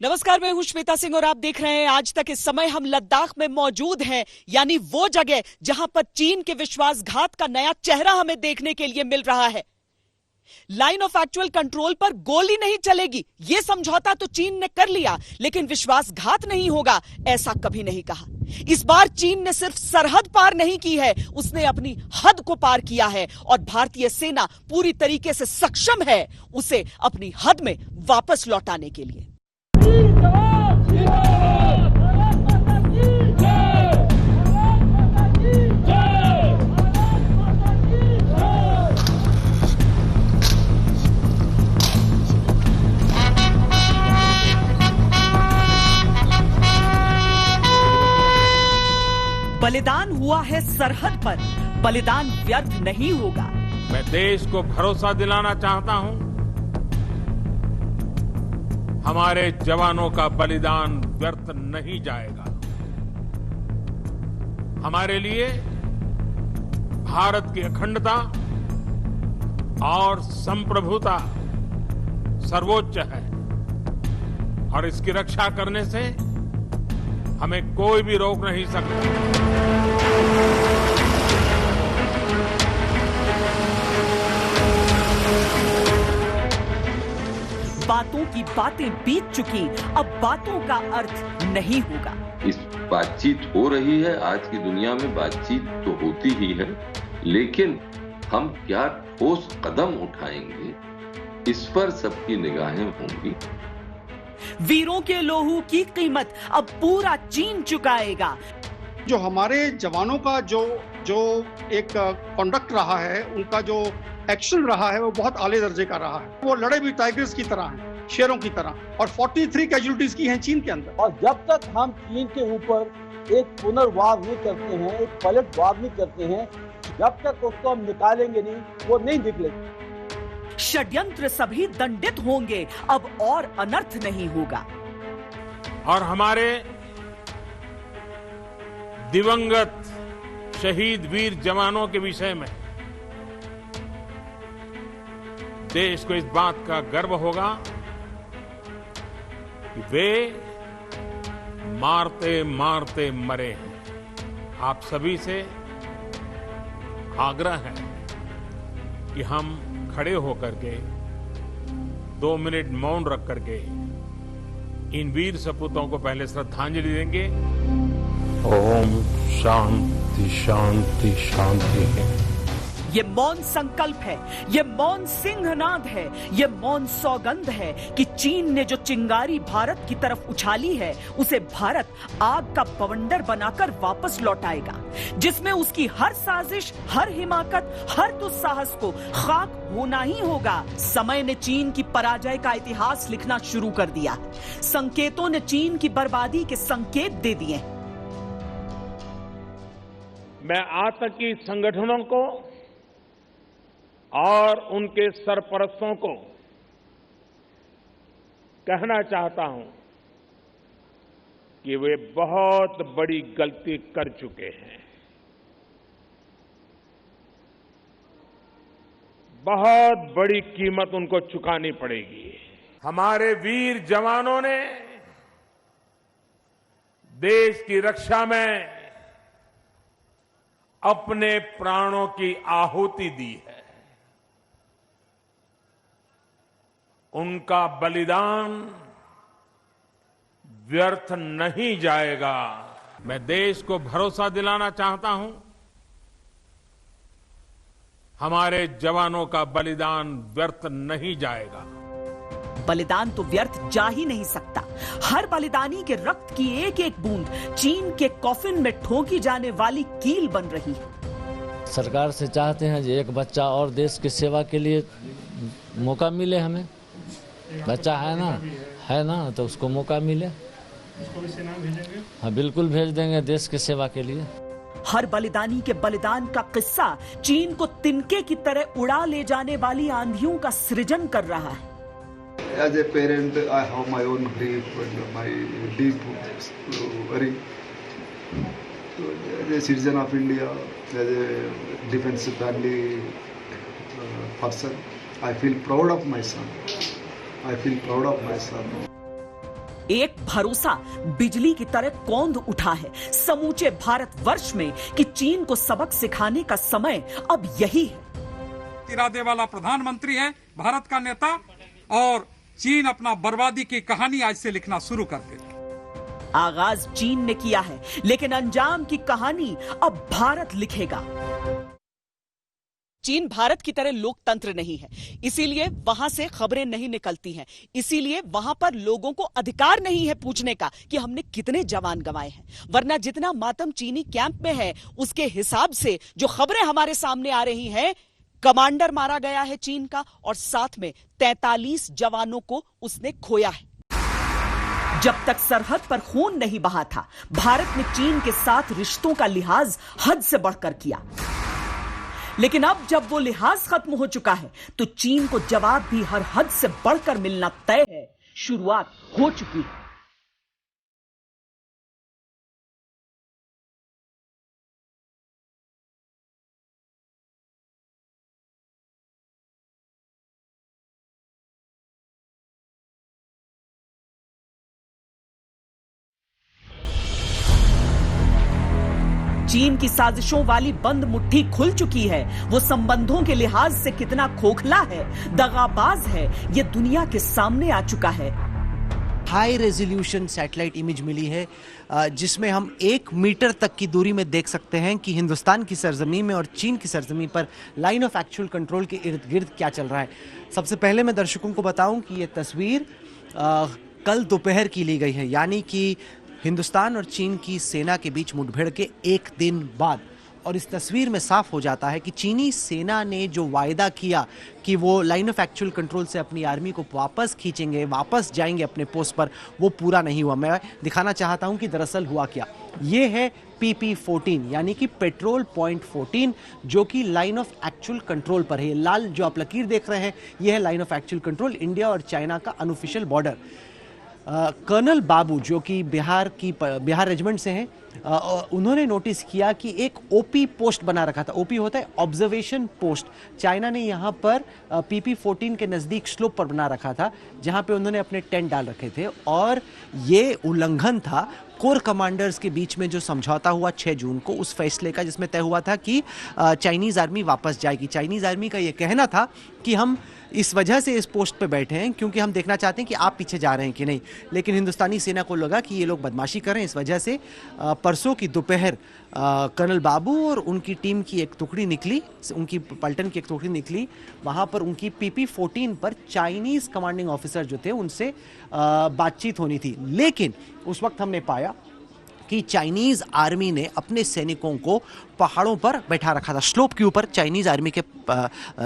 नमस्कार, मैं हूं श्वेता सिंह और आप देख रहे हैं आज तक। इस समय हम लद्दाख में मौजूद हैं, यानी वो जगह जहां पर चीन के विश्वासघात का नया चेहरा हमें देखने के लिए मिल रहा है। लाइन ऑफ एक्चुअल कंट्रोल पर गोली नहीं चलेगी, यह समझौता तो चीन ने कर लिया, लेकिन विश्वासघात नहीं होगा, ऐसा कभी नहीं कहा। इस बार चीन ने सिर्फ सरहद पार नहीं की है, उसने अपनी हद को पार किया है और भारतीय सेना पूरी तरीके से सक्षम है उसे अपनी हद में वापस लौटाने के लिए। बलिदान हुआ है सरहद पर, बलिदान व्यर्थ नहीं होगा। मैं देश को भरोसा दिलाना चाहता हूं, हमारे जवानों का बलिदान व्यर्थ नहीं जाएगा। हमारे लिए भारत की अखंडता और संप्रभुता सर्वोच्च है और इसकी रक्षा करने से हमें कोई भी रोक नहीं सकता। बातों की बातें बीत चुकी, अब बातों का अर्थ नहीं होगा। इस बातचीत हो रही है, आज की दुनिया में बातचीत तो होती ही है, लेकिन हम क्या ठोस कदम उठाएंगे इस पर सबकी निगाहें होंगी। वीरों के लोहू की कीमत अब पूरा चीन चुकाएगा। जो हमारे जवानों का जो एक कंडक्ट रहा है, उनका जो एक्शन रहा है, वो बहुत आले दर्जे का रहा है। वो लड़े भी टाइगर्स की तरह हैं, शेरों की तरह, और 43 कैजुअलिटीज की हैं चीन के अंदर। और जब तक हम चीन के ऊपर एक पुनर्वार नहीं करते हैं, एक पलटवार नहीं करते हैं, जब तक उसको हम निकालेंगे नहीं, वो नहीं निकलेगा। षड्यंत्र सभी दंडित होंगे, अब और अनर्थ नहीं होगा। और हमारे दिवंगत शहीद वीर जवानों के विषय में देश को इस बात का गर्व होगा कि वे मारते मारते मरे हैं। आप सभी से आग्रह है कि हम खड़े होकर के 2 मिनट मौन रख करके इन वीर सपूतों को पहले श्रद्धांजलि देंगे। ओम शांति शांति शांति है। ये मौन संकल्प है, ये मौन सिंहनाद है, ये मौन सौगंध है कि चीन ने जो चिंगारी भारत की तरफ उछाली है, उसे भारत आग का बवंडर बनाकर वापस लौटाएगा, जिसमें उसकी हर साजिश, हर हिमाकत, हर दुस्साहस को खाक होना ही होगा। समय ने चीन की पराजय का इतिहास लिखना शुरू कर दिया। संकेतों ने चीन की बर्बादी के संकेत दे दिए। मैं आतंकी संगठनों को और उनके सरपरस्तों को कहना चाहता हूं कि वे बहुत बड़ी गलती कर चुके हैं। बहुत बड़ी कीमत उनको चुकानी पड़ेगी। हमारे वीर जवानों ने देश की रक्षा में अपने प्राणों की आहुति दी है। उनका बलिदान व्यर्थ नहीं जाएगा। मैं देश को भरोसा दिलाना चाहता हूं, हमारे जवानों का बलिदान व्यर्थ नहीं जाएगा। बलिदान तो व्यर्थ जा ही नहीं सकता। हर बलिदानी के रक्त की एक एक बूंद चीन के कॉफिन में ठोकी जाने वाली कील बन रही है। सरकार से चाहते हैं कि एक बच्चा और देश की सेवा के लिए मौका मिले। हमें बच्चा है ना तो उसको मौका मिले। उसको भी सेना भेजेंगे? हाँ, बिल्कुल भेज देंगे देश की सेवा के लिए। हर बलिदानी के बलिदान का किस्सा चीन को तिनके की तरह उड़ा ले जाने वाली आंधियों का सृजन कर रहा है। As a parent, I have my own grief and my deep worry. As a citizen of India, as a defense family person, I feel proud of my son. I feel proud of my son. एक भरोसा बिजली की तरह कौंध उठा है समूचे भारतवर्ष में कि चीन को सबक सिखाने का समय अब यही है। इरादे वाला प्रधानमंत्री है, भारत का नेता, और चीन अपना बर्बादी की कहानी आज से लिखना शुरू कर दे। आगाज चीन ने किया है, लेकिन अंजाम की कहानी अब भारत लिखेगा। चीन भारत की तरह लोकतंत्र नहीं है, इसीलिए वहां से खबरें नहीं निकलती हैं, इसीलिए वहां पर लोगों को अधिकार नहीं है पूछने का कि हमने कितने जवान गंवाए हैं। वरना जितना मातम चीनी कैंप में है उसके हिसाब से जो खबरें हमारे सामने आ रही हैं, कमांडर मारा गया है चीन का और साथ में 43 जवानों को उसने खोया है। जब तक सरहद पर खून नहीं बहा था, भारत ने चीन के साथ रिश्तों का लिहाज हद से बढ़कर किया। लेकिन अब जब वो लिहाज खत्म हो चुका है तो चीन को जवाब भी हर हद से बढ़कर मिलना तय है। शुरुआत हो चुकी है। चीन की साजिशों वाली बंद मुट्ठी खुल चुकी है। वो संबंधों के लिहाज से कितना खोखला है, दगाबाज है, ये दुनिया के सामने आ चुका है। हाई रेजोल्यूशन सैटेलाइट इमेज मिली है जिसमें हम 1 मीटर तक की दूरी में देख सकते हैं कि हिंदुस्तान की सरजमीन में और चीन की सरजमीन पर लाइन ऑफ एक्चुअल कंट्रोल के इर्द गिर्द क्या चल रहा है। सबसे पहले मैं दर्शकों को बताऊं कि ये तस्वीर कल दोपहर की ली गई है, यानी कि हिंदुस्तान और चीन की सेना के बीच मुठभेड़ के 1 दिन बाद। और इस तस्वीर में साफ हो जाता है कि चीनी सेना ने जो वायदा किया कि वो लाइन ऑफ एक्चुअल कंट्रोल से अपनी आर्मी को वापस खींचेंगे, वापस जाएंगे अपने पोस्ट पर, वो पूरा नहीं हुआ। मैं दिखाना चाहता हूं कि दरअसल हुआ क्या। ये है PP-14 यानी कि पेट्रोल पॉइंट 14, जो कि लाइन ऑफ एक्चुअल कंट्रोल पर है। लाल जो आप लकीर देख रहे हैं, यह है line of actual control, India और चाइना का अनऑफिशियल बॉर्डर। कर्नल बाबू जो कि बिहार रेजिमेंट से हैं, उन्होंने नोटिस किया कि एक ओपी पोस्ट बना रखा था। ओपी होता है ऑब्जर्वेशन पोस्ट। चाइना ने यहाँ पर PP-14 के नज़दीक स्लोप पर बना रखा था, जहाँ पे उन्होंने अपने टेंट डाल रखे थे। और ये उल्लंघन था कोर कमांडर्स के बीच में जो समझौता हुआ 6 जून को, उस फैसले का, जिसमें तय हुआ था कि चाइनीज़ आर्मी वापस जाएगी। चाइनीज़ आर्मी का ये कहना था कि हम इस वजह से इस पोस्ट पे बैठे हैं क्योंकि हम देखना चाहते हैं कि आप पीछे जा रहे हैं कि नहीं। लेकिन हिंदुस्तानी सेना को लगा कि ये लोग बदमाशी कर रहे हैं, इस वजह से परसों की दोपहर कर्नल बाबू और उनकी टीम की एक टुकड़ी निकली, उनकी पलटन की एक टुकड़ी निकली। वहाँ पर उनकी PP-14 पर चाइनीज़ कमांडिंग ऑफिसर जो थे उनसे बातचीत होनी थी। लेकिन उस वक्त हमने पाया कि चाइनीज़ आर्मी ने अपने सैनिकों को पहाड़ों पर बैठा रखा था। स्लोप के ऊपर चाइनीज़ आर्मी के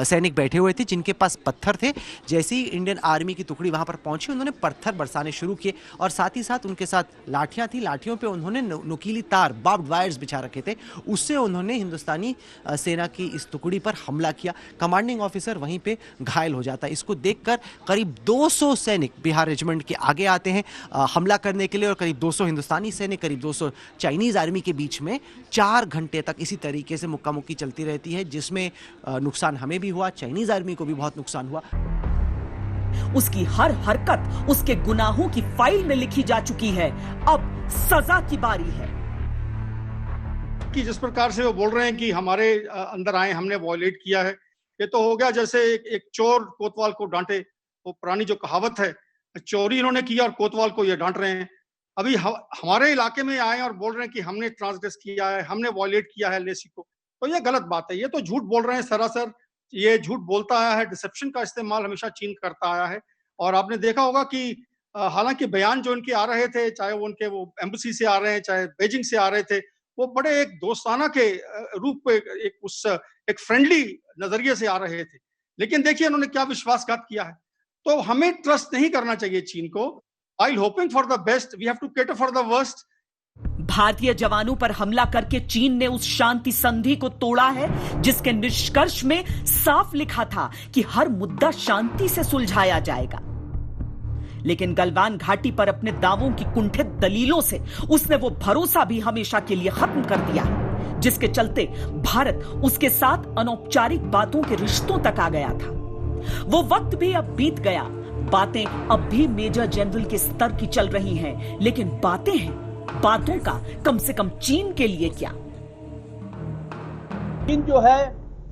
सैनिक बैठे हुए थे जिनके पास पत्थर थे। जैसे ही इंडियन आर्मी की टुकड़ी वहां पर पहुंची, उन्होंने पत्थर बरसाने शुरू किए और साथ ही साथ उनके साथ लाठियां थी। लाठियों पे उन्होंने नुकीली तार, बार्ब्ड वायर्स बिछा रखे थे। उससे उन्होंने हिंदुस्तानी सेना की इस टुकड़ी पर हमला किया। कमांडिंग ऑफिसर वहीं पे घायल हो जाता है। इसको देखकर करीब 200 सैनिक बिहार रेजिमेंट के आगे आते हैं हमला करने के लिए, और करीब 200 हिंदुस्तानी सैनिक, करीब 200 चाइनीज़ आर्मी के बीच में 4 घंटे तक इसी तरीके से मुक्का मुक्की चलती रहती है, जिसमें नुकसान हमें भी हुआ, चाइनीज़ आर्मी को भी बहुत नुकसान हुआ। उसकी हर हरकत उसके गुनाहों की फाइल में लिखी जा चुकी है। अब सजा की बारी है। कि जिस प्रकार से वो बोल रहे हैं कि हमारे अंदर आए, हमने वॉयलेट किया है, ये तो हो गया जैसे एक चोर कोतवाल को डांटे। वो पुरानी जो कहावत है, चोरी इन्होंने किया और कोतवाल को ये डांट रहे हैं। अभी हमारे इलाके में आए और बोल रहे हैं कि हमने ट्रांसग्रेस किया है, हमने वॉयलेट किया है लेसी को, तो ये गलत बात है। ये तो झूठ बोल रहे हैं सरासर। ये झूठ बोलता आया है, डिसेप्शन का इस्तेमाल हमेशा चीन करता आया है। और आपने देखा होगा कि हालांकि बयान जो इनके आ रहे थे, चाहे वो उनके वो एम्बेसी से आ रहे हैं, चाहे बीजिंग से आ रहे थे, वो बड़े एक दोस्ताना के रूप पे, एक फ्रेंडली नजरिए से आ रहे थे। लेकिन देखिए उन्होंने क्या विश्वासघात किया है। तो हमें ट्रस्ट नहीं करना चाहिए चीन को। While hoping for the best, we have to cater for the worst. भारतीय जवानों पर हमला करके चीन ने उस शांति संधि को तोड़ा है जिसके निष्कर्ष में साफ लिखा था कि हर मुद्दा शांति से सुलझाया जाएगा। लेकिन गलवान घाटी पर अपने दावों की कुंठित दलीलों से उसने वो भरोसा भी हमेशा के लिए खत्म कर दिया है, जिसके चलते भारत उसके साथ अनौपचारिक बातों के रिश्तों तक आ गया था। वो वक्त भी अब बीत गया। बातें अब भी मेजर जनरल के स्तर की चल रही हैं, लेकिन बातें हैं, बातों का कम से कम चीन के लिए क्या? चीन जो है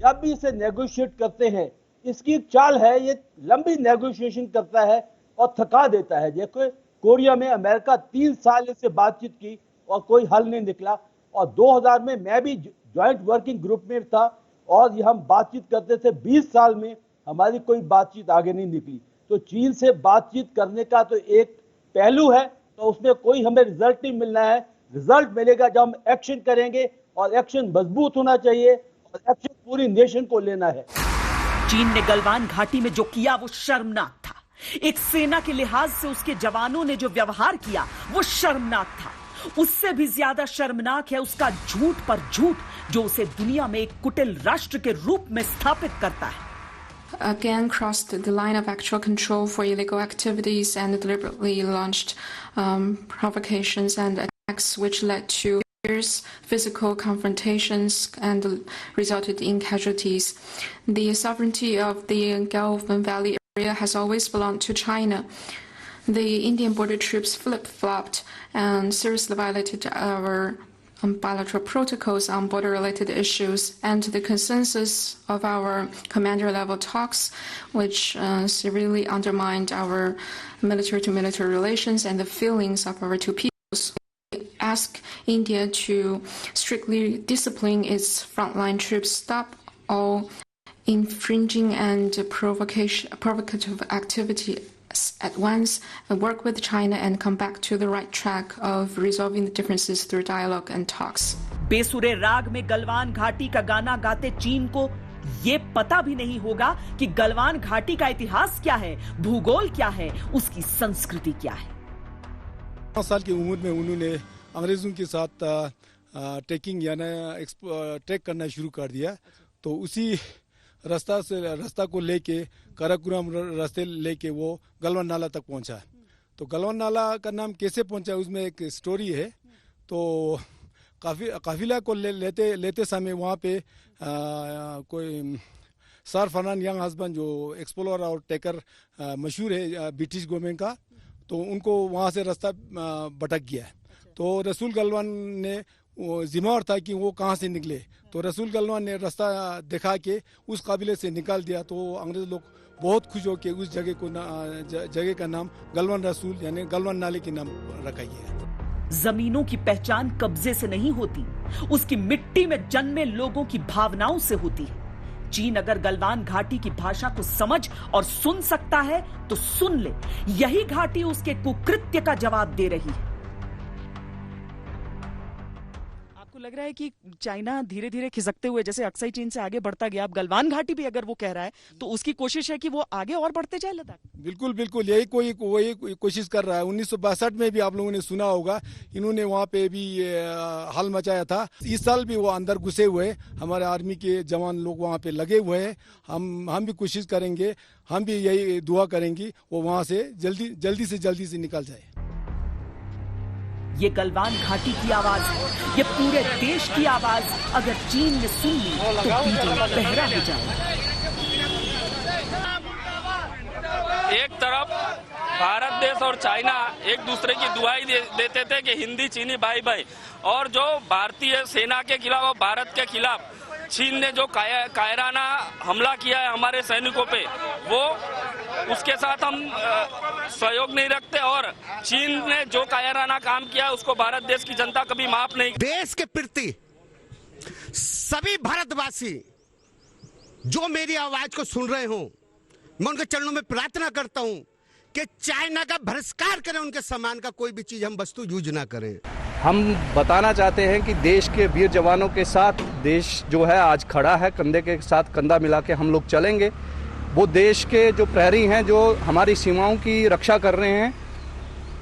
जब भी इसे नेगोशिएट करते हैं, इसकी एक चाल है, ये लंबी नेगोशिएशन करता है और थका देता है। देखो कोरिया में अमेरिका 3 साल से बातचीत की और कोई हल नहीं निकला, और 2000 में मैं भी ज्वाइंट वर्किंग ग्रुप में था और ये हम बातचीत करते थे। 20 साल में हमारी कोई बातचीत आगे नहीं निकली। तो चीन से बातचीत करने का तो एक पहलू है, तो उसमें कोई हमें रिजल्ट नहीं मिलना है। रिजल्ट मिलेगा जब हम एक्शन करेंगे, और एक्शन मजबूत होना चाहिए, और एक्शन पूरी नेशन को लेना है। चीन ने गलवान घाटी में जो किया वो शर्मनाक था। एक सेना के लिहाज से उसके जवानों ने जो व्यवहार किया वो शर्मनाक था। उससे भी ज्यादा शर्मनाक है उसका झूठ पर झूठ, जो उसे दुनिया में एक कुटिल राष्ट्र के रूप में स्थापित करता है। Again crossed the line of actual control for illegal activities and deliberately launched provocations and attacks which led to fierce physical confrontations and resulted in casualties. The sovereignty of the Galvan Valley area has always belonged to China. The Indian border troops flip-flopped and seriously violated our bilateral protocols on border-related issues and the consensus of our commander-level talks, which severely undermined our military-to-military relations and the feelings of our two peoples. We ask India to strictly discipline its frontline troops, stop all infringing and provocative activity at once, and work with China and come back to the right track of resolving the differences through dialogue and talks. बेसुरे राग में गलवान घाटी का गाना गाते चीन को ये पता भी नहीं होगा कि गलवान घाटी का इतिहास क्या है, भूगोल क्या है, उसकी संस्कृति क्या है। 9 साल की उम्र में उन्होंने अंग्रेजों के साथ ट्रैकिंग यानी ट्रैक करना शुरू कर दिया। तो उसी रास्ता को लेके काराकोरम रास्ते लेके वो गलवान नाला तक पहुंचा। तो गलवान नाला का नाम कैसे पहुंचा उसमें एक स्टोरी है। तो काफिला को लेते समय वहाँ पे कोई सर फर्नांड यंग हस्बैंड जो एक्सप्लोरर और टेकर मशहूर है ब्रिटिश गवर्नमेंट का, तो उनको वहाँ से रास्ता भटक गया। तो रसूल गलवान ने जिम्मेवार था कि वो कहाँ से निकले। तो रसूल गलवान ने रास्ता दिखा के उस काबिले से निकाल दिया। तो अंग्रेज लोग बहुत खुश हो के उस जगह का नाम गलवान रसूल यानी गलवान नाले के नाम रखा गया। जमीनों की पहचान कब्जे से नहीं होती, उसकी मिट्टी में जन्मे लोगों की भावनाओं से होती है। चीन अगर गलवान घाटी की भाषा को समझ और सुन सकता है तो सुन ले, यही घाटी उसके कुकृत्य का जवाब दे रही है। लग रहा है कि चाइना धीरे धीरे खिसकते हुए जैसे अक्साई चीन से आगे बढ़ता गया, अब गलवान घाटी भी अगर वो कह रहा है तो उसकी कोशिश है कि वो आगे और बढ़ते जाए लद्दाख। बिल्कुल बिल्कुल यही कोशिश कर रहा है। 1962 में भी आप लोगों ने सुना होगा, इन्होंने वहाँ पे भी हल मचाया था। इस साल भी वो अंदर घुसे हुए, हमारे आर्मी के जवान लोग वहाँ पे लगे हुए हैं। हम भी कोशिश करेंगे, हम भी यही दुआ करेंगे वो वहाँ से जल्दी से निकल जाए। ये गलवान घाटी की आवाज है, ये पूरे देश की आवाज अगर चीन ने सुन ली तो डीजे बहरा हो जाए। एक तरफ भारत देश और चाइना एक दूसरे की दुआई देते थे कि हिंदी चीनी भाई भाई, और जो भारतीय सेना के खिलाफ और भारत के खिलाफ चीन ने जो कायराना हमला किया है हमारे सैनिकों पे, वो उसके साथ हम सहयोग नहीं रखते। और चीन ने जो कायराना काम किया उसको भारत देश की जनता कभी माफ नहीं। देश के प्रति सभी भारतवासी जो मेरी आवाज को सुन रहे हो, मैं उनके चरणों में प्रार्थना करता हूं कि चाइना का बहिष्कार करें, उनके सम्मान का कोई भी चीज हम वस्तु यूज ना करें। हम बताना चाहते हैं कि देश के वीर जवानों के साथ देश जो है आज खड़ा है, कंधे के साथ कंधा मिला के हम लोग चलेंगे। वो देश के जो प्रहरी हैं जो हमारी सीमाओं की रक्षा कर रहे हैं,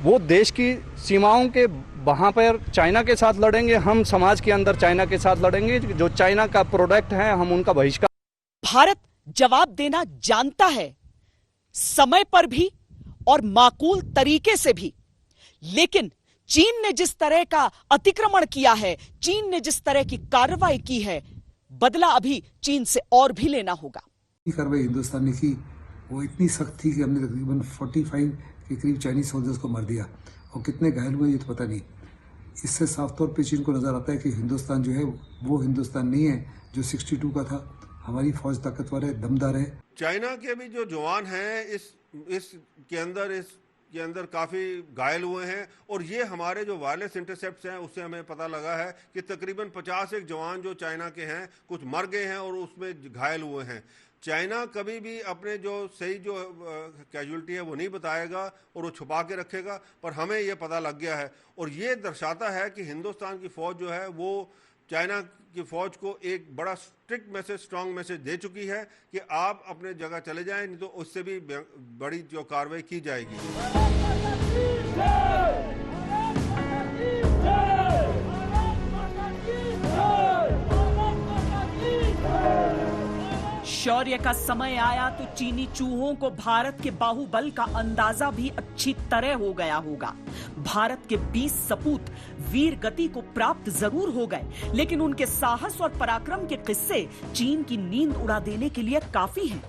वो देश की सीमाओं के वहाँ पर चाइना के साथ लड़ेंगे। हम समाज के अंदर चाइना के साथ लड़ेंगे। जो चाइना का प्रोडक्ट है हम उनका बहिष्कार। भारत जवाब देना जानता है, समय पर भी और माकूल तरीके से भी, लेकिन चीन ने जिस तरह का अतिक्रमण किया है, चीन ने जिस तरह की कार्रवाई की है, बदला अभी चीन से और भी लेना होगा। कार्रवाई हिंदुस्तान ने की वो इतनी सख्त थी कि हमने तकरीबन 45 के करीब चाइनीज सोल्जर्स को मार दिया, और कितने घायल हुए ये तो पता नहीं। इससे साफ तौर पे चीन को नज़र आता है कि हिंदुस्तान जो है वो हिंदुस्तान नहीं है जो 62 का था। हमारी फौज ताकतवर है, दमदार है। चाइना के भी जो जवान हैं इसके अंदर काफ़ी घायल हुए हैं, और ये हमारे जो वायरलेस इंटरसेप्ट्स हैं उससे हमें पता लगा है कि तकरीबन 50 एक जवान जो चाइना के हैं कुछ मर गए हैं और उसमें घायल हुए हैं। चाइना कभी भी अपने जो सही जो कैजुअलिटी है वो नहीं बताएगा और वो छुपा के रखेगा, पर हमें ये पता लग गया है, और ये दर्शाता है कि हिंदुस्तान की फ़ौज जो है वो चाइना की फ़ौज को एक बड़ा स्ट्रिक्ट मैसेज, स्ट्रांग मैसेज दे चुकी है कि आप अपने जगह चले जाएं, नहीं तो उससे भी बड़ी जो कार्रवाई की जाएगी। शौर्य का समय आया तो चीनी चूहों को भारत के बाहुबल का अंदाजा भी अच्छी तरह हो गया होगा। भारत के 20 सपूत वीर गति को प्राप्त जरूर हो गए, लेकिन उनके साहस और पराक्रम के किस्से चीन की नींद उड़ा देने के लिए काफी हैं,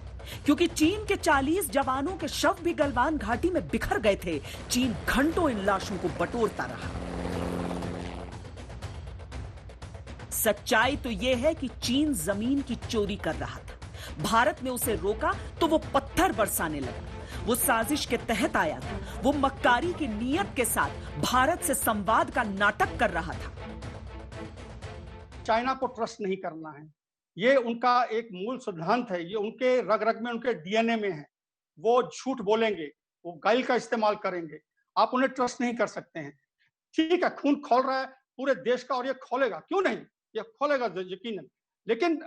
क्योंकि चीन के 40 जवानों के शव भी गलवान घाटी में बिखर गए थे। चीन घंटों इन लाशों को बटोरता रहा। सच्चाई तो यह है कि चीन जमीन की चोरी कर रहा था। भारत ने उसे रोका तो वो पत्थर बरसाने लगा। वो साजिश के तहत आया था। वो मक्कारी की नीयत के साथ भारत से संवाद का नाटक कर रहा था। चाइना को ट्रस्ट नहीं करना है, ये उनका एक मूल सिद्धांत है, ये उनके रग रग में, उनके डीएनए में है। वो झूठ बोलेंगे, वो गाइल का इस्तेमाल करेंगे, आप उन्हें ट्रस्ट नहीं कर सकते हैं। ठीक है, खून खोल रहा है पूरे देश का, और ये खोलेगा, क्यों नहीं, ये खोलेगा यकीनन, लेकिन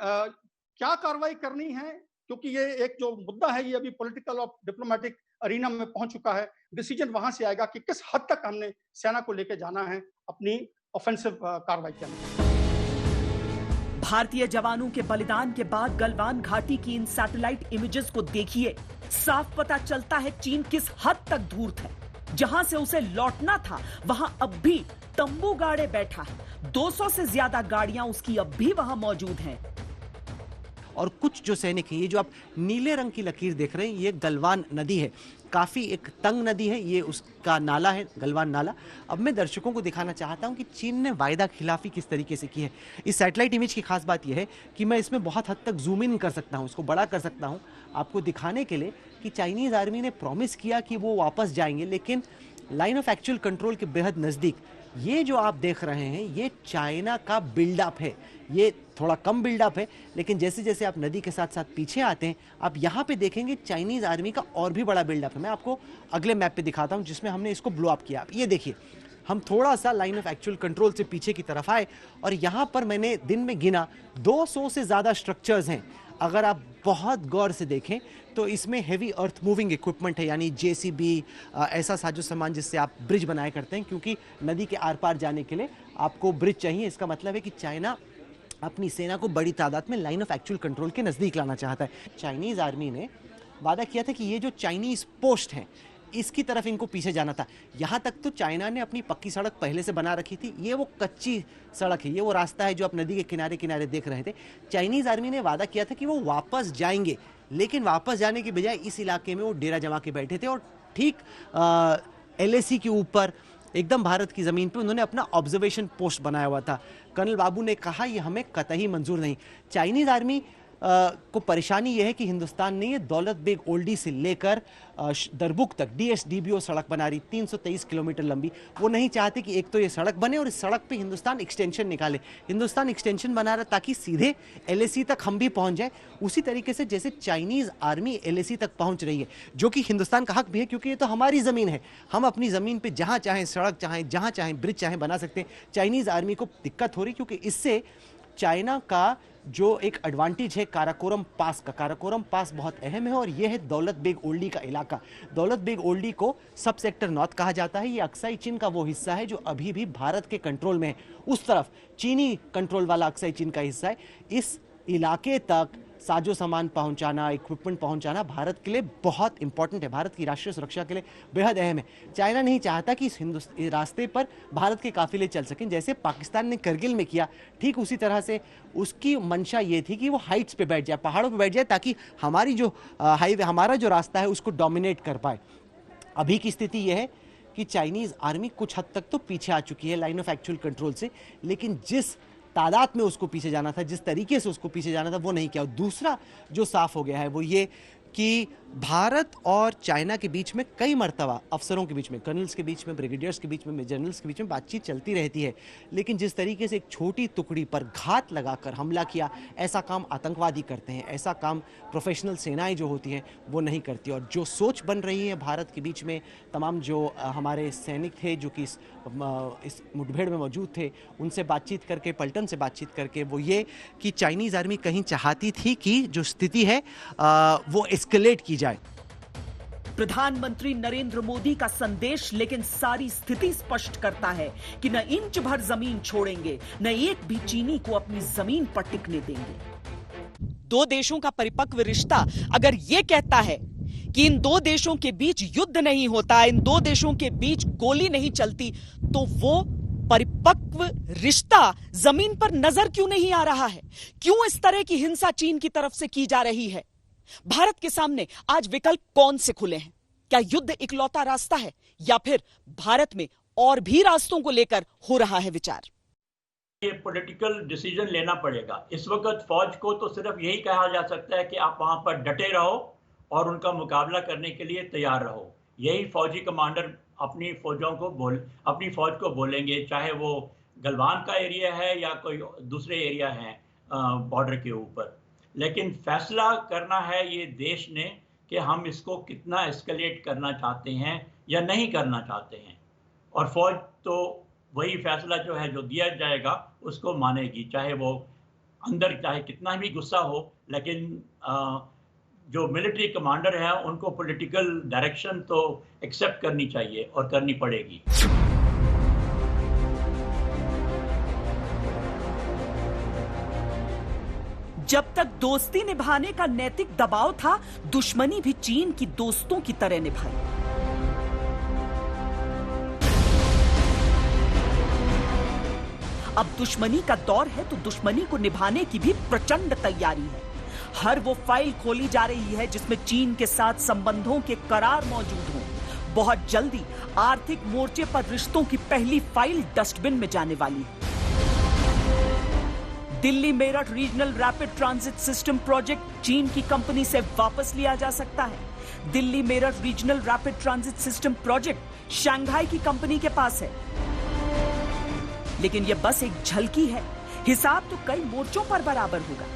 क्या कार्रवाई करनी है, क्योंकि ये एक जो मुद्दा है ये अभी पॉलिटिकल और डिप्लोमेटिक अरीना में पहुंच चुका है। डिसीजन वहां से आएगा कि किस हद तक हमने सेना को लेकर जाना है अपनी ऑफेंसिव कार्रवाई के अंदर। भारतीय जवानों के बलिदान के बाद गलवान घाटी की इन सैटेलाइट इमेजेस को देखिए। साफ पता चलता है चीन किस हद तक धूर्त है। जहां से उसे लौटना था वहां अब भी तंबू गाड़े बैठा है। 200 से ज्यादा गाड़ियां उसकी अब भी वहां मौजूद हैं। और कुछ जो सैनिक हैं, ये जो आप नीले रंग की लकीर देख रहे हैं, ये गलवान नदी है। काफ़ी एक तंग नदी है, ये उसका नाला है, गलवान नाला। अब मैं दर्शकों को दिखाना चाहता हूं कि चीन ने वायदा खिलाफी किस तरीके से की है। इस सैटेलाइट इमेज की खास बात यह है कि मैं इसमें बहुत हद तक जूम इन कर सकता हूं, इसको बड़ा कर सकता हूं, आपको दिखाने के लिए कि चाइनीज़ आर्मी ने प्रॉमिस किया कि वो वापस जाएंगे, लेकिन लाइन ऑफ एक्चुअल कंट्रोल के बेहद नज़दीक ये जो आप देख रहे हैं ये चाइना का बिल्डअप है। ये थोड़ा कम बिल्डअप है, लेकिन जैसे जैसे आप नदी के साथ साथ पीछे आते हैं आप यहाँ पे देखेंगे चाइनीज़ आर्मी का और भी बड़ा बिल्डअप है। मैं आपको अगले मैप पे दिखाता हूँ जिसमें हमने इसको ब्लो अप किया। ये देखिए, हम थोड़ा सा लाइन ऑफ एक्चुअल कंट्रोल से पीछे की तरफ आए और यहाँ पर मैंने दिन में गिना 200 से ज़्यादा स्ट्रक्चर्स हैं। अगर आप बहुत गौर से देखें तो इसमें हेवी अर्थ मूविंग इक्विपमेंट है, यानी जेसीबी, ऐसा साजो सामान जिससे आप ब्रिज बनाया करते हैं, क्योंकि नदी के आर पार जाने के लिए आपको ब्रिज चाहिए। इसका मतलब है कि चाइना अपनी सेना को बड़ी तादाद में लाइन ऑफ एक्चुअल कंट्रोल के नज़दीक लाना चाहता है। चाइनीज़ आर्मी ने वादा किया था कि ये जो चाइनीज़ पोस्ट हैं इसकी तरफ इनको पीछे जाना था। यहाँ तक तो चाइना ने अपनी पक्की सड़क पहले से बना रखी थी। ये वो कच्ची सड़क है, ये वो रास्ता है जो आप नदी के किनारे किनारे देख रहे थे। चाइनीज़ आर्मी ने वादा किया था कि वो वापस जाएंगे, लेकिन वापस जाने की बजाय इस इलाके में वो डेरा जमा के बैठे थे और ठीक LAC के ऊपर एकदम भारत की ज़मीन पे उन्होंने अपना ऑब्जर्वेशन पोस्ट बनाया हुआ था। कर्नल बाबू ने कहा ये हमें कतई मंजूर नहीं। चाइनीज़ आर्मी को परेशानी यह है कि हिंदुस्तान ने ये दौलत बेग ओल्डी से लेकर दरबुक तक DSDBO सड़क बना रही 323 किलोमीटर लंबी। वो नहीं चाहते कि एक तो ये सड़क बने और इस सड़क पे हिंदुस्तान एक्सटेंशन निकाले। हिंदुस्तान एक्सटेंशन बना रहा ताकि सीधे LAC तक हम भी पहुंच जाए, उसी तरीके से जैसे चाइनीज़ आर्मी LAC तक पहुंच रही है, जो कि हिंदुस्तान का हक भी है क्योंकि ये तो हमारी ज़मीन है। हम अपनी ज़मीन पर जहाँ चाहें सड़क चाहें, जहाँ चाहें ब्रिज चाहें बना सकते हैं। चाइनीज़ आर्मी को दिक्कत हो रही क्योंकि इससे चाइना का जो एक एडवांटेज है काराकोरम पास का, काराकोरम पास बहुत अहम है और यह है दौलत बेग ओल्डी का इलाका। दौलत बेग ओल्डी को सब सेक्टर नॉर्थ कहा जाता है। ये अक्साई चीन का वो हिस्सा है जो अभी भी भारत के कंट्रोल में है। उस तरफ चीनी कंट्रोल वाला अक्साई चीन का हिस्सा है। इस इलाके तक साजो सामान पहुंचाना, इक्विपमेंट पहुंचाना भारत के लिए बहुत इंपॉर्टेंट है, भारत की राष्ट्रीय सुरक्षा के लिए बेहद अहम है। चाइना नहीं चाहता कि इस रास्ते पर भारत के काफिले चल सकें, जैसे पाकिस्तान ने करगिल में किया, ठीक उसी तरह से उसकी मंशा ये थी कि वो हाइट्स पे बैठ जाए, पहाड़ों पे बैठ जाए, ताकि हमारी जो हाईवे, हमारा जो रास्ता है उसको डोमिनेट कर पाए। अभी की स्थिति यह है कि चाइनीज आर्मी कुछ हद तक तो पीछे आ चुकी है लाइन ऑफ एक्चुअल कंट्रोल से, लेकिन जिस तादाद में उसको पीछे जाना था, जिस तरीके से उसको पीछे जाना था, वो नहीं किया। और दूसरा जो साफ हो गया है वो ये कि भारत और चाइना के बीच में कई मर्तबा अफसरों के बीच में, कर्नल्स के बीच में, ब्रिगेडियर्स के बीच में, जनरल्स के बीच में बातचीत चलती रहती है, लेकिन जिस तरीके से एक छोटी टुकड़ी पर घात लगाकर हमला किया, ऐसा काम आतंकवादी करते हैं, ऐसा काम प्रोफेशनल सेनाएं जो होती हैं वो नहीं करती। और जो सोच बन रही है भारत के बीच में, तमाम जो हमारे सैनिक थे जो कि इस मुठभेड़ में मौजूद थे, उनसे बातचीत करके, पलटन से बातचीत करके, वो ये कि चाइनीज़ आर्मी कहीं चाहती थी कि जो स्थिति है वो एस्केलेट की जाए। प्रधानमंत्री नरेंद्र मोदी का संदेश लेकिन सारी स्थिति स्पष्ट करता है कि न इंच भर जमीन छोड़ेंगे, न एक भी चीनी को अपनी जमीन पर टिकने देंगे। दो देशों का परिपक्व रिश्ता अगर यह कहता है कि इन दो देशों के बीच युद्ध नहीं होता, इन दो देशों के बीच गोली नहीं चलती, तो वो परिपक्व रिश्ता जमीन पर नजर क्यों नहीं आ रहा है? क्यों इस तरह की हिंसा चीन की तरफ से की जा रही है? भारत के सामने आज विकल्प कौन से खुले हैं? क्या युद्ध इकलौता रास्ता है या फिर भारत में और भी रास्तों को लेकर हो रहा है विचार? ये पॉलिटिकल डिसीजन लेना पड़ेगा। इस वक्त फौज को तो सिर्फ यही कहा जा सकता है कि आप वहां पर डटे रहो और उनका मुकाबला करने के लिए तैयार रहो। यही फौजी कमांडर अपनी फौज को बोलेंगे, चाहे वो गलवान का एरिया है या कोई दूसरे एरिया है बॉर्डर के ऊपर। लेकिन फैसला करना है ये देश ने कि हम इसको कितना एस्केलेट करना चाहते हैं या नहीं करना चाहते हैं, और फौज तो वही फैसला जो है जो दिया जाएगा उसको मानेगी, चाहे वो अंदर चाहे कितना भी गुस्सा हो। लेकिन जो मिलिट्री कमांडर है उनको पॉलिटिकल डायरेक्शन तो एक्सेप्ट करनी चाहिए और करनी पड़ेगी। जब तक दोस्ती निभाने का नैतिक दबाव था, दुश्मनी भी चीन की दोस्तों की तरह निभाई। अब दुश्मनी का दौर है तो दुश्मनी को निभाने की भी प्रचंड तैयारी है। हर वो फाइल खोली जा रही है जिसमें चीन के साथ संबंधों के करार मौजूद हों। बहुत जल्दी आर्थिक मोर्चे पर रिश्तों की पहली फाइल डस्टबिन में जाने वाली है। Delhi Meerut regional rapid transit system project चीन की कंपनी से वापस लिया जा सकता है। Delhi Meerut regional rapid transit system project Shanghai की कंपनी के पास है, लेकिन यह बस एक झलकी है। हिसाब तो कई मोर्चों पर बराबर होगा।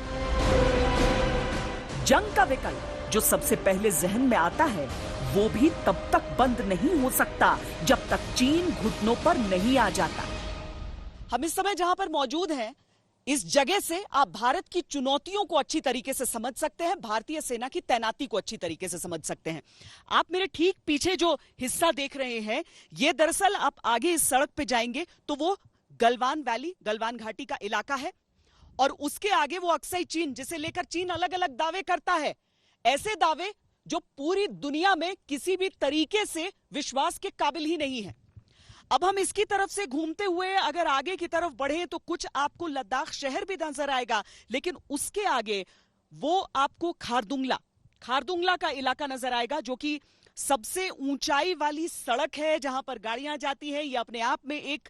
जंग का विकल्प जो सबसे पहले जहन में आता है वो भी तब तक बंद नहीं हो सकता जब तक चीन घुटनों पर नहीं आ जाता। हम इस समय जहां पर मौजूद हैं, इस जगह से आप भारत की चुनौतियों को अच्छी तरीके से समझ सकते हैं, भारतीय सेना की तैनाती को अच्छी तरीके से समझ सकते हैं। आप मेरे ठीक पीछे जो हिस्सा देख रहे हैं, ये दरअसल आप आगे इस सड़क पे जाएंगे तो वो गलवान वैली, गलवान घाटी का इलाका है, और उसके आगे वो अक्सई चीन, जिसे लेकर चीन अलग अलग दावे करता है, ऐसे दावे जो पूरी दुनिया में किसी भी तरीके से विश्वास के काबिल ही नहीं है। अब हम इसकी तरफ से घूमते हुए अगर आगे की तरफ बढ़े तो कुछ आपको लद्दाख शहर भी नजर आएगा, लेकिन उसके आगे वो आपको खारदुंगला का इलाका नजर आएगा, जो कि सबसे ऊंचाई वाली सड़क है जहां पर गाड़ियां जाती हैं। ये अपने आप में एक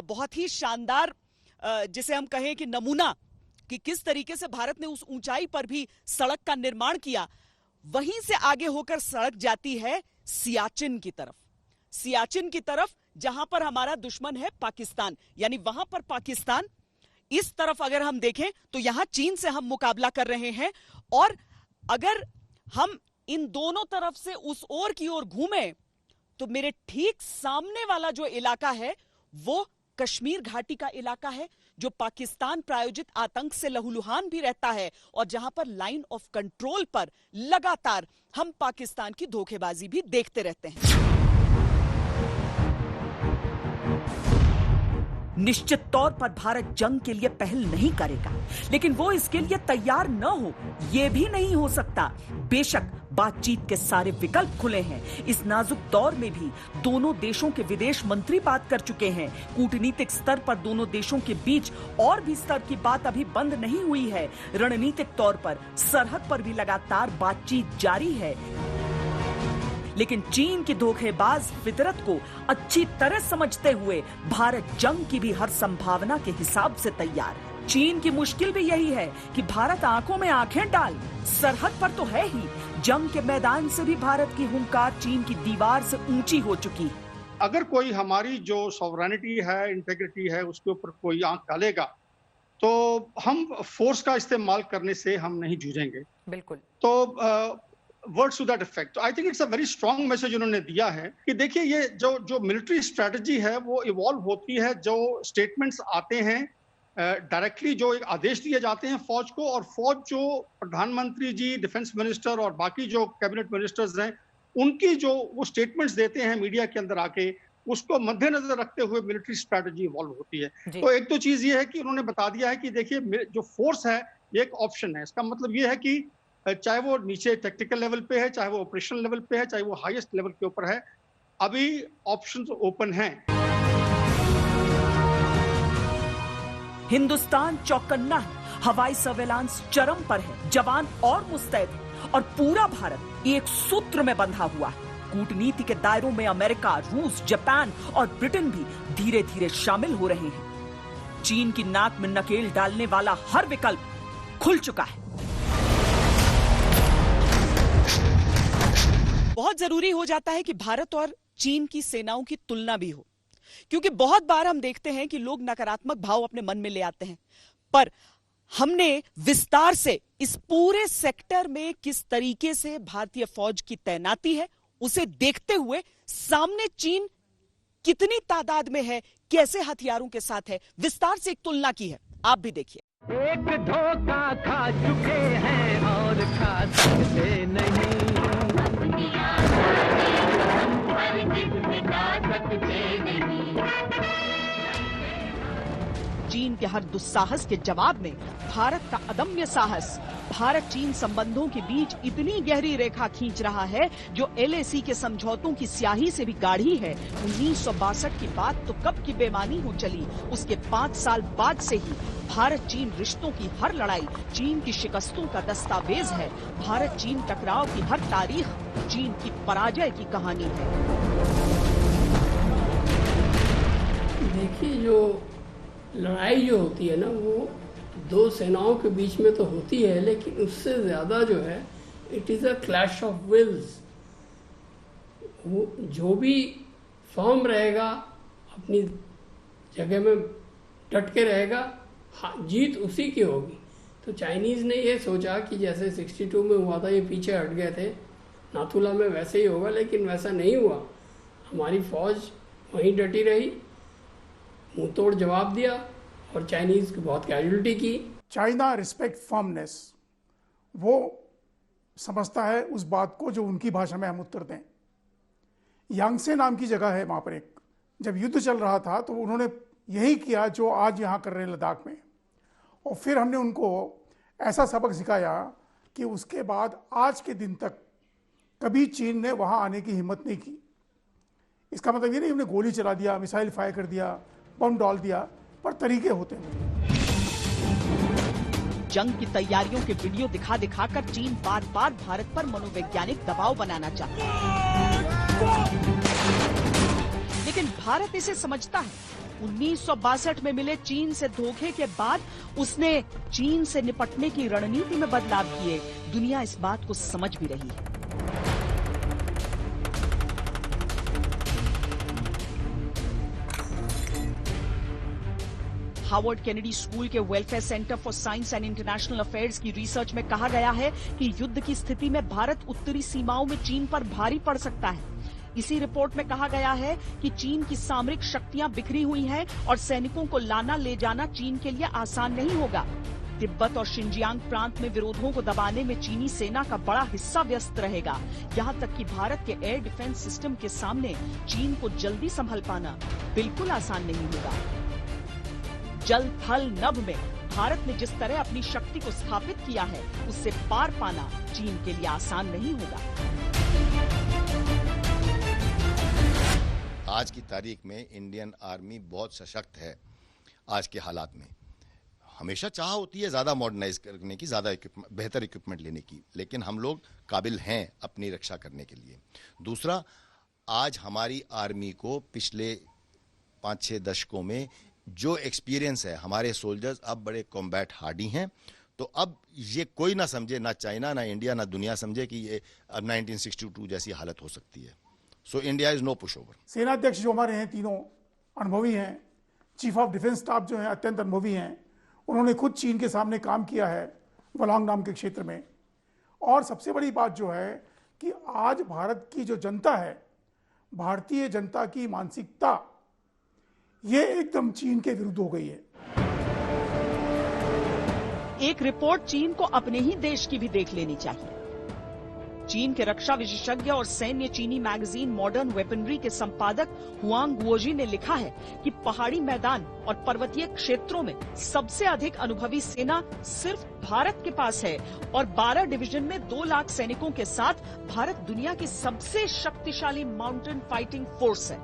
बहुत ही शानदार, जिसे हम कहें कि नमूना कि किस तरीके से भारत ने उस ऊंचाई पर भी सड़क का निर्माण किया। वहीं से आगे होकर सड़क जाती है सियाचिन की तरफ, जहां पर हमारा दुश्मन है पाकिस्तान, यानी वहां पर पाकिस्तान। इस तरफ अगर हम देखें तो यहां चीन से हम मुकाबला कर रहे हैं, और अगर हम इन दोनों तरफ से उस ओर की ओर घूमें तो मेरे ठीक सामने वाला जो इलाका है वो कश्मीर घाटी का इलाका है, जो पाकिस्तान प्रायोजित आतंक से लहूलुहान भी रहता है, और जहां पर लाइन ऑफ कंट्रोल पर लगातार हम पाकिस्तान की धोखेबाजी भी देखते रहते हैं। निश्चित तौर पर भारत जंग के लिए पहल नहीं करेगा, लेकिन वो इसके लिए तैयार न हो ये भी नहीं हो सकता। बेशक बातचीत के सारे विकल्प खुले हैं। इस नाजुक दौर में भी दोनों देशों के विदेश मंत्री बात कर चुके हैं। कूटनीतिक स्तर पर दोनों देशों के बीच और भी स्तर की बात अभी बंद नहीं हुई है। रणनीतिक तौर पर सरहद पर भी लगातार बातचीत जारी है। लेकिन चीन की धोखेबाज फितरत को अच्छी तरह समझते हुए भारत जंग की भी हर संभावना के हिसाब से तैयार है। चीन की मुश्किल भी यही है कि भारत आंखों में आंखें डाल सरहद पर तो है ही, जंग के मैदान से भी भारत की हुंकार चीन की दीवार से ऊंची हो चुकी है। अगर कोई हमारी जो सॉवरेनिटी है, इंटेग्रिटी है, उसके ऊपर कोई आंख डालेगा तो हम फोर्स का इस्तेमाल करने से हम नहीं जूझेंगे। बिल्कुल। तो words to that effect. I think it's a very strong message उन्होंने दिया है कि देखिए ये जो मिलिट्री स्ट्रेटजी है वो इवॉल्व होती है। जो स्टेटमेंट्स आते हैं डायरेक्टली, जो एक आदेश दिए जाते हैं फौज को, और फौज जो प्रधानमंत्री जी, डिफेंस मिनिस्टर और बाकी जो कैबिनेट मिनिस्टर्स हैं उनकी जो वो स्टेटमेंट्स देते हैं मीडिया के अंदर आके, उसको मद्देनजर रखते हुए मिलिट्री स्ट्रेटजी इवॉल्व होती है। तो एक तो चीज ये है कि उन्होंने बता दिया है कि देखिए जो फोर्स है ये एक ऑप्शन है। इसका मतलब ये है कि चाहे वो नीचे टेक्निकल लेवल पे है, चाहे वो ऑपरेशनल लेवल पे है, चाहे वो हाईएस्ट लेवल के ऊपर है, अभी ऑप्शंस ओपन हैं। हिंदुस्तान चौकन्ना है, हवाई सर्वेलांस चरम पर है, जवान और मुस्तैद है और पूरा भारत एक सूत्र में बंधा हुआ है। कूटनीति के दायरों में अमेरिका, रूस, जापान और ब्रिटेन भी धीरे धीरे शामिल हो रहे हैं। चीन की नाक में नकेल डालने वाला हर विकल्प खुल चुका है। बहुत जरूरी हो जाता है कि भारत और चीन की सेनाओं की तुलना भी हो, क्योंकि बहुत बार हम देखते हैं कि लोग नकारात्मक भाव अपने मन में ले आते हैं, पर हमने विस्तार से इस पूरे सेक्टर में किस तरीके से भारतीय फौज की तैनाती है उसे देखते हुए सामने चीन कितनी तादाद में है, कैसे हथियारों के साथ है, विस्तार से एक तुलना की है। आप भी देखिए। एक धोखा खा चुके हैं और खा सकते नहीं। चीन के हर दुस्साहस के जवाब में भारत का अदम्य साहस भारत चीन संबंधों के बीच इतनी गहरी रेखा खींच रहा है जो LAC के समझौतों की स्याही से भी गाढ़ी है। 1962 की बात तो कब की बेमानी हो चली, उसके 5 साल बाद से ही भारत चीन रिश्तों की हर लड़ाई चीन की शिकस्तों का दस्तावेज है। भारत चीन टकराव की हर तारीख चीन की पराजय की कहानी है। देखिए, जो लड़ाई जो होती है ना, वो दो सेनाओं के बीच में तो होती है, लेकिन उससे ज्यादा जो है it is a clash of wills. वो जो भी फर्म रहेगा, अपनी जगह में डट के रहेगा, जीत उसी की होगी। तो चाइनीज ने ये सोचा कि जैसे 62 में हुआ था, ये पीछे हट गए थे, नाथुला में वैसे ही होगा, लेकिन वैसा नहीं हुआ। हमारी फौज वहीं डटी रही, मुंह तोड़ जवाब दिया और चाइनीज की बहुत कैजुअलिटी की। चाइना रिस्पेक्ट फर्मनेस, वो समझता है उस बात को जो उनकी भाषा में हम उत्तर दें। यांगसे नाम की जगह है, वहाँ पर एक जब युद्ध चल रहा था तो उन्होंने यही किया जो आज यहाँ कर रहे हैं लद्दाख में। और फिर हमने उनको ऐसा सबक सिखाया कि उसके बाद आज के दिन तक कभी चीन ने वहाँ आने की हिम्मत नहीं की। इसका मतलब ये नहीं हमने गोली चला दिया, मिसाइल फायर कर दिया, बम डाल दिया, पर तरीके होते हैं। जंग की तैयारियों के वीडियो दिखा दिखाकर चीन बार बार भारत पर मनोवैज्ञानिक दबाव बनाना चाहता है, लेकिन भारत इसे समझता है। 1962 में मिले चीन से धोखे के बाद उसने चीन से निपटने की रणनीति में बदलाव किए। दुनिया इस बात को समझ भी रही है। हार्वर्ड केनेडी स्कूल के welfare centre for science and international affairs की रिसर्च में कहा गया है कि युद्ध की स्थिति में भारत उत्तरी सीमाओं में चीन पर भारी पड़ सकता है। इसी रिपोर्ट में कहा गया है कि चीन की सामरिक शक्तियां बिखरी हुई हैं और सैनिकों को लाना ले जाना चीन के लिए आसान नहीं होगा। तिब्बत और शिनजियांग प्रांत में विरोधों को दबाने में चीनी सेना का बड़ा हिस्सा व्यस्त रहेगा। यहां तक कि भारत के एयर डिफेंस सिस्टम के सामने चीन को जल्दी संभल पाना बिल्कुल आसान नहीं होगा। जल थल नभ में भारत ने जिस तरह अपनी शक्ति को स्थापित किया है, उससे पार पाना चीन के लिए आसान नहीं होगा। आज की तारीख में इंडियन आर्मी बहुत सशक्त है। आज के हालात में हमेशा चाह होती है ज़्यादा मॉडर्नाइज करने की, ज़्यादा बेहतर इक्विपमेंट लेने की, लेकिन हम लोग काबिल हैं अपनी रक्षा करने के लिए। दूसरा, आज हमारी आर्मी को पिछले 5-6 दशकों में जो एक्सपीरियंस है, हमारे सोल्जर्स अब बड़े कॉम्बैट हार्डी हैं। तो अब ये कोई ना समझे, ना चाइना, ना इंडिया, ना दुनिया समझे कि ये अब 1962 जैसी हालत हो सकती है। So India is no pushover. सेनाध्यक्ष जो हमारे हैं तीनों अनुभवी हैं, चीफ ऑफ डिफेंस स्टाफ जो है अत्यंत अनुभवी हैं, उन्होंने खुद चीन के सामने काम किया है वलांग नाम के क्षेत्र में। और सबसे बड़ी बात जो है कि आज भारत की जो जनता है, भारतीय जनता की मानसिकता ये एकदम चीन के विरुद्ध हो गई है। एक रिपोर्ट चीन को अपने ही देश की भी देख लेनी चाहिए। चीन के रक्षा विशेषज्ञ और सैन्य चीनी मैगजीन मॉडर्न वेपनरी के संपादक हुआंग गुओजी ने लिखा है कि पहाड़ी मैदान और पर्वतीय क्षेत्रों में सबसे अधिक अनुभवी सेना सिर्फ भारत के पास है और 12 डिवीजन में 2 लाख सैनिकों के साथ भारत दुनिया की सबसे शक्तिशाली माउंटेन फाइटिंग फोर्स है।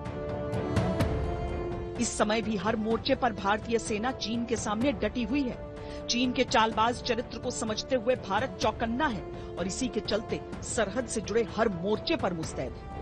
इस समय भी हर मोर्चे पर भारतीय सेना चीन के सामने डटी हुई है। चीन के चालबाज चरित्र को समझते हुए भारत चौकन्ना है और इसी के चलते सरहद से जुड़े हर मोर्चे पर मुस्तैद है।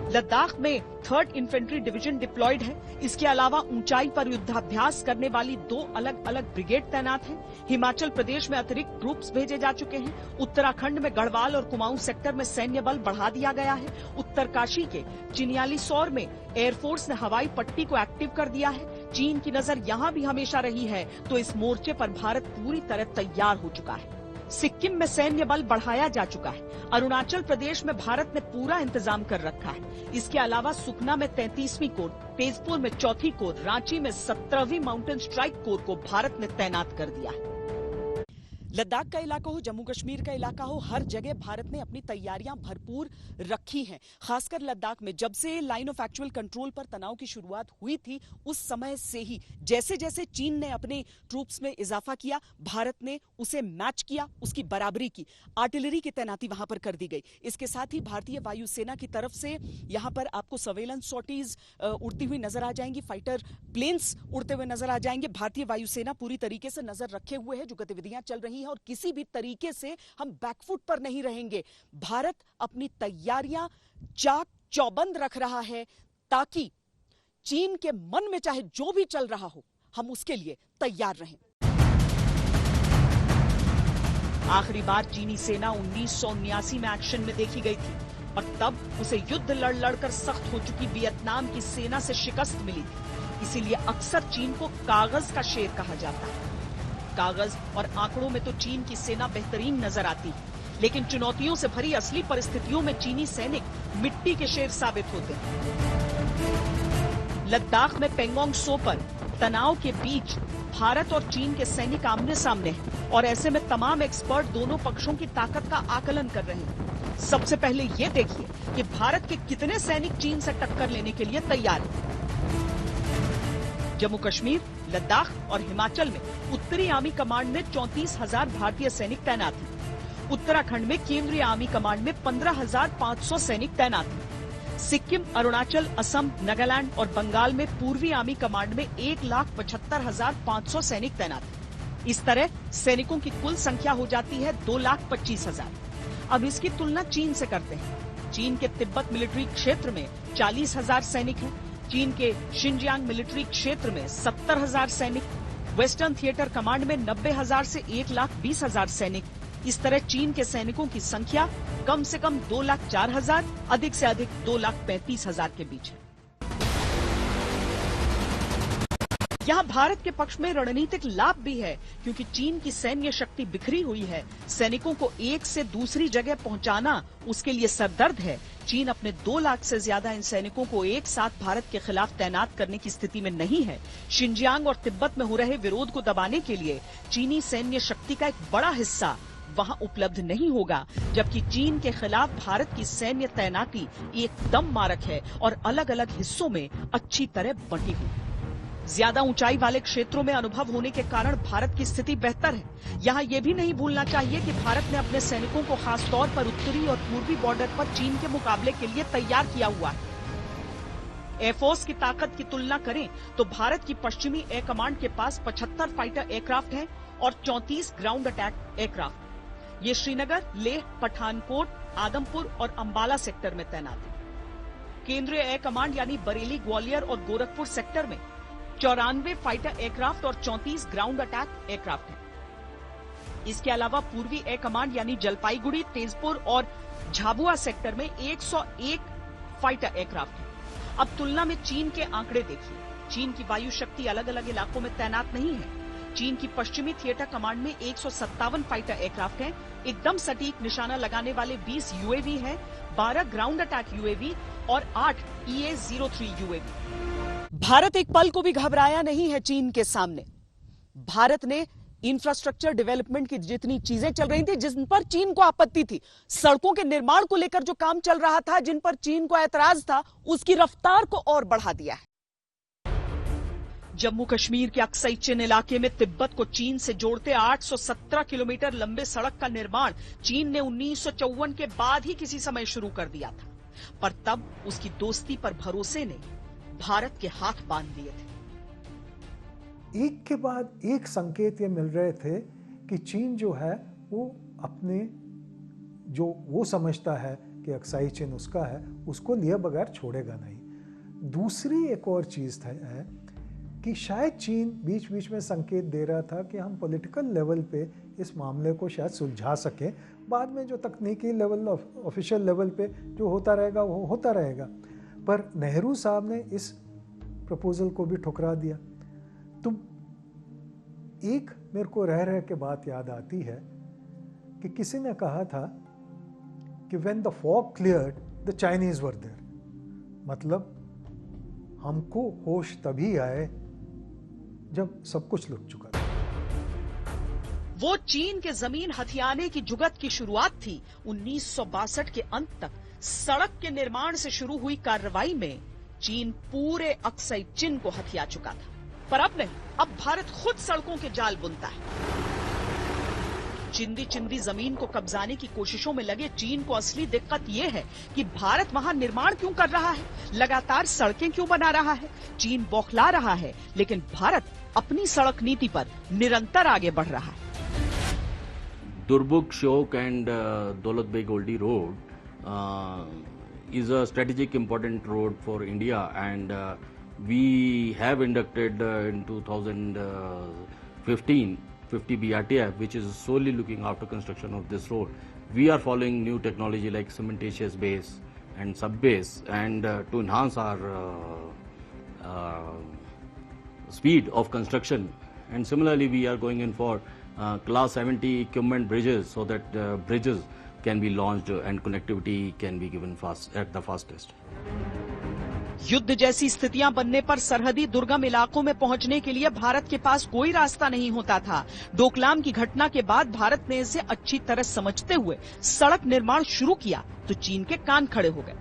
लद्दाख में 3rd इन्फेंट्री डिवीजन डिप्लॉयड है। इसके अलावा ऊंचाई पर युद्धाभ्यास करने वाली 2 अलग अलग ब्रिगेड तैनात हैं। हिमाचल प्रदेश में अतिरिक्त ट्रूप्स भेजे जा चुके हैं। उत्तराखंड में गढ़वाल और कुमाऊं सेक्टर में सैन्य बल बढ़ा दिया गया है। उत्तरकाशी के चिन्यालीसौर में एयरफोर्स ने हवाई पट्टी को एक्टिव कर दिया है। चीन की नजर यहां भी हमेशा रही है, तो इस मोर्चे पर भारत पूरी तरह तैयार हो चुका है। सिक्किम में सैन्य बल बढ़ाया जा चुका है। अरुणाचल प्रदेश में भारत ने पूरा इंतजाम कर रखा है। इसके अलावा सुकना में 33वीं कोर, तेजपुर में 4थी कोर, रांची में 17वीं माउंटेन स्ट्राइक कोर को भारत ने तैनात कर दिया है। लद्दाख का इलाका हो, जम्मू कश्मीर का इलाका हो, हर जगह भारत ने अपनी तैयारियां भरपूर रखी हैं। खासकर लद्दाख में जब से लाइन ऑफ एक्चुअल कंट्रोल पर तनाव की शुरुआत हुई थी, उस समय से ही जैसे जैसे चीन ने अपने ट्रूप्स में इजाफा किया, भारत ने उसे मैच किया, उसकी बराबरी की। आर्टिलरी की तैनाती वहां पर कर दी गई। इसके साथ ही भारतीय वायुसेना की तरफ से यहां पर आपको सर्वेलेंस सॉर्टीज उड़ती हुई नजर आ जाएंगी, फाइटर प्लेन्स उड़ते हुए नजर आ जाएंगे। भारतीय वायुसेना पूरी तरीके से नजर रखे हुए है जो गतिविधियां चल रही हैं और किसी भी तरीके से हम बैकफुट पर नहीं रहेंगे। भारत अपनी तैयारियां चाक चौबंद रख रहा है ताकि चीन के मन में चाहे जो भी चल रहा हो, हम उसके लिए तैयार रहें। आखिरी बार चीनी सेना 1979 में एक्शन में देखी गई थी और तब उसे युद्ध लड़ लड़कर सख्त हो चुकी वियतनाम की सेना से शिकस्त मिली थी। इसीलिए अक्सर चीन को कागज का शेर कहा जाता है। कागज और आंकड़ों में तो चीन की सेना बेहतरीन नजर आती है, लेकिन चुनौतियों से भरी असली परिस्थितियों में चीनी सैनिक मिट्टी के शेर साबित होते हैं। लद्दाख में पेंगोंग सो पर तनाव के बीच भारत और चीन के सैनिक आमने सामने हैं और ऐसे में तमाम एक्सपर्ट दोनों पक्षों की ताकत का आकलन कर रहे हैं। सबसे पहले ये देखिए कि भारत के कितने सैनिक चीन से टक्कर लेने के लिए तैयार हैं। जम्मू कश्मीर, लद्दाख और हिमाचल में उत्तरी आर्मी कमांड में 34,000 भारतीय सैनिक तैनात हैं। उत्तराखंड में केंद्रीय आर्मी कमांड में 15,500 सैनिक तैनात हैं। सिक्किम, अरुणाचल, असम, नागालैंड और बंगाल में पूर्वी आर्मी कमांड में 1,75,500 सैनिक तैनात हैं। इस तरह सैनिकों की कुल संख्या हो जाती है 2,25,000। अब इसकी तुलना चीन से करते हैं। चीन के तिब्बत मिलिट्री क्षेत्र में 40,000 सैनिक हैं। चीन के शिनजियांग मिलिट्री क्षेत्र में 70,000 सैनिक, वेस्टर्न थिएटर कमांड में 90,000 से 1,20,000 सैनिक। इस तरह चीन के सैनिकों की संख्या कम से कम 2,04,000, अधिक से अधिक 2,35,000 के बीच है। यहाँ भारत के पक्ष में रणनीतिक लाभ भी है, क्योंकि चीन की सैन्य शक्ति बिखरी हुई है। सैनिकों को एक से दूसरी जगह पहुंचाना उसके लिए सरदर्द है। चीन अपने 2 लाख से ज्यादा इन सैनिकों को एक साथ भारत के खिलाफ तैनात करने की स्थिति में नहीं है। शिनजियांग और तिब्बत में हो रहे विरोध को दबाने के लिए चीनी सैन्य शक्ति का एक बड़ा हिस्सा वहां उपलब्ध नहीं होगा, जबकि चीन के खिलाफ भारत की सैन्य तैनाती एकदम मारक है और अलग अलग हिस्सों में अच्छी तरह बंटी हुई। ज्यादा ऊंचाई वाले क्षेत्रों में अनुभव होने के कारण भारत की स्थिति बेहतर है। यहाँ ये भी नहीं भूलना चाहिए कि भारत ने अपने सैनिकों को खासतौर पर उत्तरी और पूर्वी बॉर्डर पर चीन के मुकाबले के लिए तैयार किया हुआ है। एयरफोर्स की ताकत की तुलना करें तो भारत की पश्चिमी एयर कमांड के पास 75 फाइटर एयरक्राफ्ट हैं और 34 ग्राउंड अटैक एयरक्राफ्ट। ये श्रीनगर, लेह, पठानकोट, आदमपुर और अंबाला सेक्टर में तैनात है। केंद्रीय एयर कमांड यानी बरेली, ग्वालियर और गोरखपुर सेक्टर में 94 फाइटर एयरक्राफ्ट और 34 ग्राउंड अटैक एयरक्राफ्ट हैं। इसके अलावा पूर्वी एयर कमांड यानी जलपाईगुड़ी, तेजपुर और झाबुआ सेक्टर में 101 फाइटर एयरक्राफ्ट हैं। अब तुलना में चीन के आंकड़े देखिए। चीन की वायु शक्ति अलग अलग इलाकों में तैनात नहीं है। चीन की पश्चिमी थिएटर कमांड में 157 फाइटर एयरक्राफ्ट हैं, एकदम सटीक निशाना लगाने वाले 20 यूएवी हैं, 12 ग्राउंड अटैक यूएवी और 8 EA-03 यूएवी। भारत एक पल को भी घबराया नहीं है चीन के सामने। भारत ने इंफ्रास्ट्रक्चर डेवलपमेंट की जितनी चीजें चल रही थी, जिन पर चीन को आपत्ति थी, सड़कों के निर्माण को लेकर जो काम चल रहा था, जिन पर चीन को ऐतराज था, उसकी रफ्तार को और बढ़ा दिया है। जम्मू कश्मीर के अक्सई चिन इलाके में तिब्बत को चीन से जोड़ते 817 किलोमीटर लंबे सड़क का निर्माण चीन ने 1954 के बाद ही किसी समय शुरू कर दिया था, पर तब उसकी दोस्ती पर भरोसे ने भारत के हाथ बांध दिए थे। एक के बाद एक संकेत ये मिल रहे थे कि चीन जो है वो अपने जो वो समझता है कि अक्साई चिन उसका है, उसको लिए बगैर छोड़ेगा नहीं। दूसरी एक और चीज़ है कि शायद चीन बीच बीच में संकेत दे रहा था कि हम पॉलिटिकल लेवल पे इस मामले को शायद सुलझा सकें, बाद में जो तकनीकी लेवल, ऑफिशियल लेवल पे जो होता रहेगा वो होता रहेगा। पर नेहरू साहब ने इस प्रपोजल को भी ठुकरा दिया। तो एक मेरे को रह के बात याद आती है कि किसी ने कहा था कि when the fog cleared, the Chinese were there। मतलब हमको होश तभी आए जब सब कुछ लुट चुका था। वो चीन के जमीन हथियाने की जुगत की शुरुआत थी। 1962 के अंत तक सड़क के निर्माण से शुरू हुई कार्रवाई में चीन पूरे अक्सई चिन को हथिया चुका था, पर अब नहीं। अब भारत खुद सड़कों के जाल बुनता है। चिंदी चिंदी जमीन को कब्जाने की कोशिशों में लगे चीन को असली दिक्कत यह है कि भारत वहां निर्माण क्यों कर रहा है, लगातार सड़कें क्यों बना रहा है। चीन बौखला रहा है, लेकिन भारत अपनी सड़क नीति पर निरंतर आगे बढ़ रहा है। Durbuk, Shok and Daulat Beg Oldi road is a strategic important road for India, and we have inducted in 2015 50 BRTF, which is solely looking after construction of this road. We are following new technology like cementitious base and sub base, and to enhance our speed of construction. And similarly, we are going in for class 70 equipment bridges, so that bridges can be launched and connectivity can be given fast at the fastest. युद्ध जैसी स्थितियां बनने पर सरहदी दुर्गम इलाकों में पहुंचने के लिए भारत के पास कोई रास्ता नहीं होता था। डोकलाम की घटना के बाद भारत ने इसे अच्छी तरह समझते हुए सड़क निर्माण शुरू किया तो चीन के कान खड़े हो गए।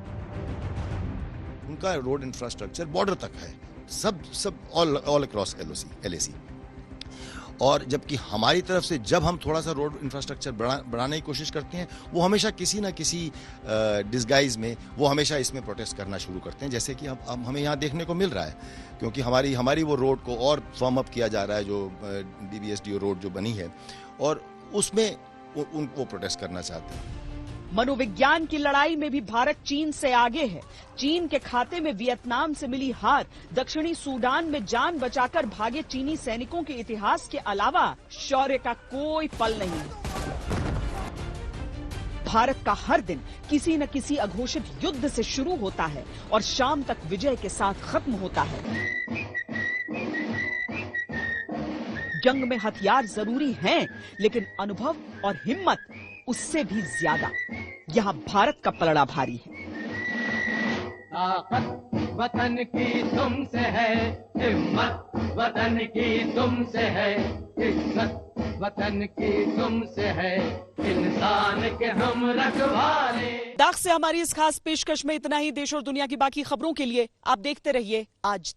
उनका रोड इंफ्रास्ट्रक्चर बॉर्डर तक है, सब ऑल अक्रॉस LAC। और जबकि हमारी तरफ से जब हम थोड़ा सा रोड इंफ्रास्ट्रक्चर बढ़ाने की कोशिश करते हैं, वो हमेशा किसी ना किसी डिस्गाइज में वो हमेशा इसमें प्रोटेस्ट करना शुरू करते हैं, जैसे कि अब हमें यहाँ देखने को मिल रहा है। क्योंकि हमारी वो रोड को और फॉर्म अप किया जा रहा है, जो DBSDO रोड जो बनी है, और उसमें वो प्रोटेस्ट करना चाहते हैं। मनोविज्ञान की लड़ाई में भी भारत चीन से आगे है। चीन के खाते में वियतनाम से मिली हार, दक्षिणी सूडान में जान बचाकर भागे चीनी सैनिकों के इतिहास के अलावा शौर्य का कोई पल नहीं है। भारत का हर दिन किसी न किसी अघोषित युद्ध से शुरू होता है और शाम तक विजय के साथ खत्म होता है। जंग में हथियार जरूरी हैं, लेकिन अनुभव और हिम्मत उससे भी ज्यादा। यहाँ भारत का पलड़ा भारी है। ताकत वतन की तुमसे है, हिम्मत वतन की तुमसे है, इज्जत वतन की तुमसे है, इंसान के हम रखवाले। दाग से हमारी इस खास पेशकश में इतना ही। देश और दुनिया की बाकी खबरों के लिए आप देखते रहिए आज